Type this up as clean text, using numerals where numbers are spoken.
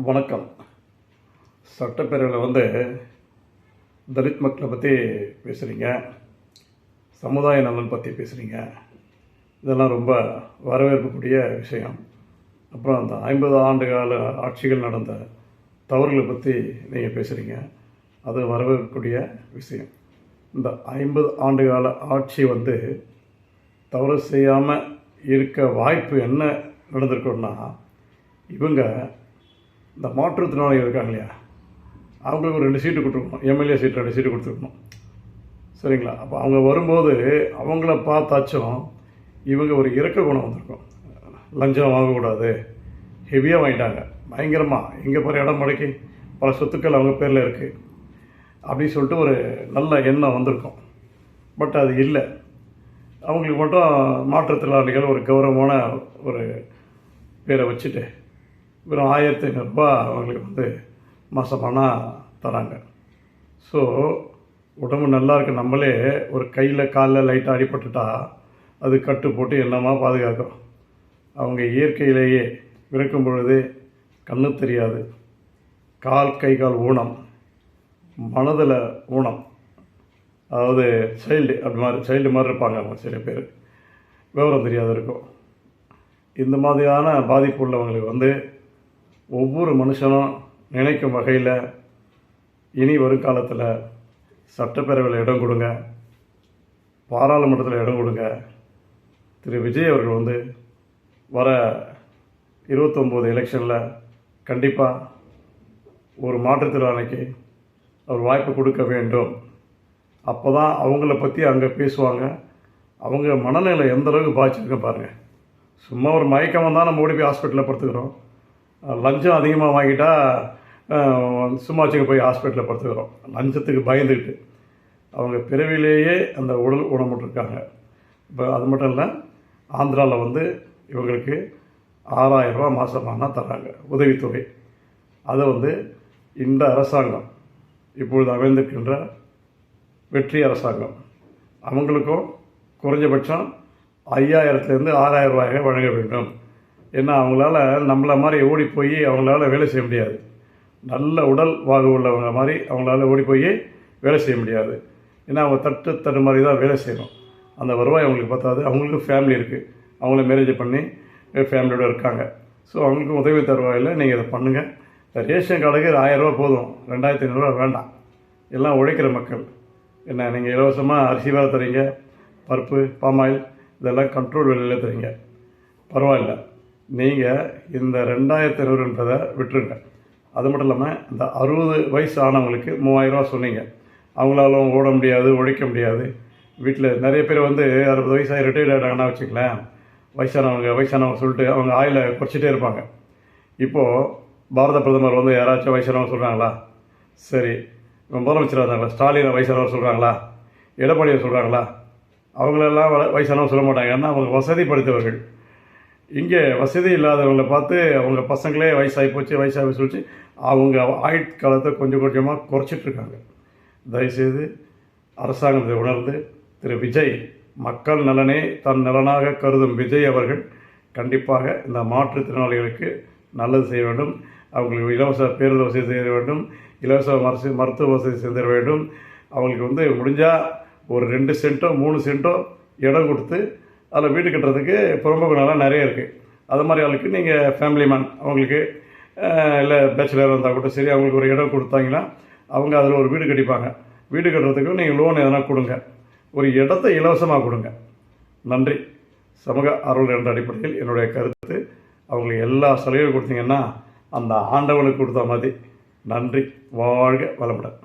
வணக்கம். சட்டப்பேரவையில் தலித் மக்களை பற்றி பேசுகிறீங்க, சமுதாய நலன் பற்றி பேசுகிறீங்க. இதெல்லாம் ரொம்ப வரவேற்புக்கூடிய விஷயம். அப்புறம் அந்த 50 ஆண்டு கால ஆட்சிகள் நடந்த தவறுகளை பற்றி நீங்கள் பேசுகிறீங்க, அது வரவேற்கக்கூடிய விஷயம். இந்த 50 ஆண்டு கால ஆட்சி தவறு செய்யாமல் இருக்க வாய்ப்பு என்ன நடந்திருக்கோன்னா, இவங்க இந்த மாற்றுத்திறனாளிகள் இருக்காங்க இல்லையா, அவங்களுக்கு ஒரு 2 சீட்டு கொடுத்துருக்கணும், எம்எல்ஏ சீட்டு 2 சீட்டு கொடுத்துருக்கணும். சரிங்களா? அப்போ அவங்க வரும்போது அவங்கள பார்த்தாச்சும் இவங்க ஒரு இறக்க குணம் வந்திருக்கும். லஞ்சம் வாங்கக்கூடாது, ஹெவியாக வாங்கிட்டாங்க பயங்கரமாக, எங்கே போகிற இடம் முடக்கி பல சொத்துக்கள் அவங்க பேரில் இருக்குது அப்படின்னு சொல்லிட்டு ஒரு நல்ல எண்ணம் வந்திருக்கும். பட் அது இல்லை. அவங்களுக்கு மட்டும் மாற்றுத்திறனாளிகள் ஒரு கௌரவமான ஒரு பேரை வச்சுட்டு வெறும் 1500 ரூபா அவங்களுக்கு மாதமானால் தராங்க. ஸோ உடம்பு நல்லா இருக்கு, நம்மளே ஒரு கையில் காலில் லைட்டாக அடிபட்டுட்டா அது கட்டு போட்டு என்னமா பாதுகாக்கிறோம். அவங்க இயற்கையிலேயே பிறக்கும் பொழுது கண்ணு தெரியாது, கை கால் ஊனம், மனதில் ஊனம், அதாவது சைல்டு மாதிரி இருப்பாங்க. அவங்க சில பேர் விவரம் தெரியாது இருக்கும். இந்த மாதிரியான பாதிப்பு உள்ளவங்களுக்கு ஒவ்வொரு மனுஷனும் நினைக்கும் வகையில் இனி வருங்காலத்தில் சட்டப்பேரவையில் இடம் கொடுங்க, பாராளுமன்றத்தில் இடம் கொடுங்க. திரு விஜய் அவர்கள் வர 29 எலெக்ஷனில் கண்டிப்பாக ஒரு மாற்றுத்திறனாளிக்கு அவர் வாய்ப்பு கொடுக்க வேண்டும். அப்போ தான் அவங்கள பற்றி அங்கே பேசுவாங்க. அவங்க மனநிலை எந்த அளவுக்கு பாதிச்சிருக்க பாருங்கள். சும்மா ஒரு மயக்கம் வந்தால் நம்ம ஓடி போய் ஹாஸ்பிட்டலில் படுத்துக்கிறோம். லஞ்சம் அதிகமாக வாங்கிட்டா சும்மா வச்சுக்க போய் ஹாஸ்பிட்டலில் படுத்துக்கிறோம், லஞ்சத்துக்கு பயந்துக்கிட்டு. அவங்க பிறவிலேயே அந்த உடல் ஊனமுற்றிருக்காங்க. இப்போ அது மட்டும் இல்லை, ஆந்திராவில் இவங்களுக்கு 6000 ரூபா மாதமானால் தராங்க உதவித்தொகை. அதை இந்த அரசாங்கம், இப்பொழுது அமைந்திருக்கின்ற வெற்றி அரசாங்கம், அவங்களுக்கும் குறைஞ்சபட்சம் 5000லேருந்து 6000 ரூபாயை வழங்க வேண்டும். ஏன்னா அவங்களால நம்மளை மாதிரி ஓடி போய் அவங்களால வேலை செய்ய முடியாது. நல்ல உடல் வாகு உள்ளவங்க மாதிரி அவங்களால ஓடி போய் வேலை செய்ய முடியாது. ஏன்னா அவங்க தட்டு மாதிரி தான் வேலை செய்யணும். அந்த வருவாய் அவங்களுக்கு பத்தாது. அவங்களுக்கும் ஃபேமிலி இருக்குது, அவங்கள மேரேஜ் பண்ணி ஃபேமிலியோடு இருக்காங்க. ஸோ அவங்களுக்கும் உதவி தருவாயில் நீங்கள் இதை பண்ணுங்கள். ரேஷன் கார்டுக்கு 1000 ரூபா போதும், 2500 ரூபா வேண்டாம். எல்லாம் உழைக்கிற மக்கள். என்ன நீங்கள் இலவசமாக அரிசி வேலை தரீங்க, பருப்பு, பாமாயில் இதெல்லாம் கண்ட்ரோல் விலையில் தரீங்க, பரவாயில்ல. நீங்கள் இந்த 2500ன்றதை விட்டுருங்க. அது மட்டும் இல்லாமல் இந்த 60 வயசு ஆனவங்களுக்கு 3000 ரூபா சொன்னீங்க. அவங்களால ஓட முடியாது, உழைக்க முடியாது. வீட்டில் நிறைய பேர் 60 வயசாகி ரிட்டையர்ட் ஆகிட்டாங்கன்னா வச்சுக்கலாம், வயசானவங்க சொல்லிட்டு அவங்க ஆயிலை குறைச்சிட்டே இருப்பாங்க. இப்போது பாரத பிரதமர் யாராச்சும் வயசானவங்க சொல்கிறாங்களா? சரி, முதலமைச்சராக இருந்தாங்களா? ஸ்டாலின் வயசானவர் சொல்கிறாங்களா? எடப்பாடியார் சொல்கிறாங்களா? அவங்களெல்லாம் வயசானவங்க சொல்ல மாட்டாங்க. ஏன்னா அவங்க வசதி படுத்தவர்கள். இங்கே வசதி இல்லாதவங்களை பார்த்து அவங்க பசங்களே வயசாகி போச்சு சொல்லிட்டு அவங்க ஆயுட்காலத்தை கொஞ்சம் கொஞ்சமாக குறைச்சிட்ருக்காங்க. தயவுசெய்து அரசாங்கத்தை உணர்ந்து திரு விஜய், மக்கள் நலனே தன் நலனாக கருதும் விஜய் அவர்கள் கண்டிப்பாக இந்த மாற்றுத்திறனாளிகளுக்கு நல்லது செய்ய வேண்டும். அவங்களுக்கு இலவச பேருந்து வசதி செய்ய வேண்டும், இலவச மருத்துவ வசதி செய்ய வேண்டும். அவங்களுக்கு முடிஞ்சால் ஒரு 2 சென்ட்டோ 3 சென்ட்டோ இடம் கொடுத்து அதில் வீடு கட்டுறதுக்கு புறம்போக்குனாலாம் நிறைய இருக்குது. அது மாதிரி ஆளுக்கு நீங்கள் ஃபேமிலி மேன், அவங்களுக்கு இல்லை பேச்சுலர் இருந்தால் கூட சரி, அவங்களுக்கு ஒரு இடம் கொடுத்தாங்கன்னா அவங்க அதில் ஒரு வீடு கட்டிப்பாங்க. வீடு கட்டுறதுக்கும் நீங்கள் லோன் எதனா கொடுங்க, ஒரு இடத்த இலவசமாக கொடுங்க. நன்றி. சமூக ஆர்வலர் என்ற அடிப்படையில் என்னுடைய கருத்து, அவங்களுக்கு எல்லா சலுகையும் கொடுத்தீங்கன்னா அந்த ஆண்டவனுக்கு கொடுத்த மாதிரி. நன்றி. வாழ்க வளமுடன்.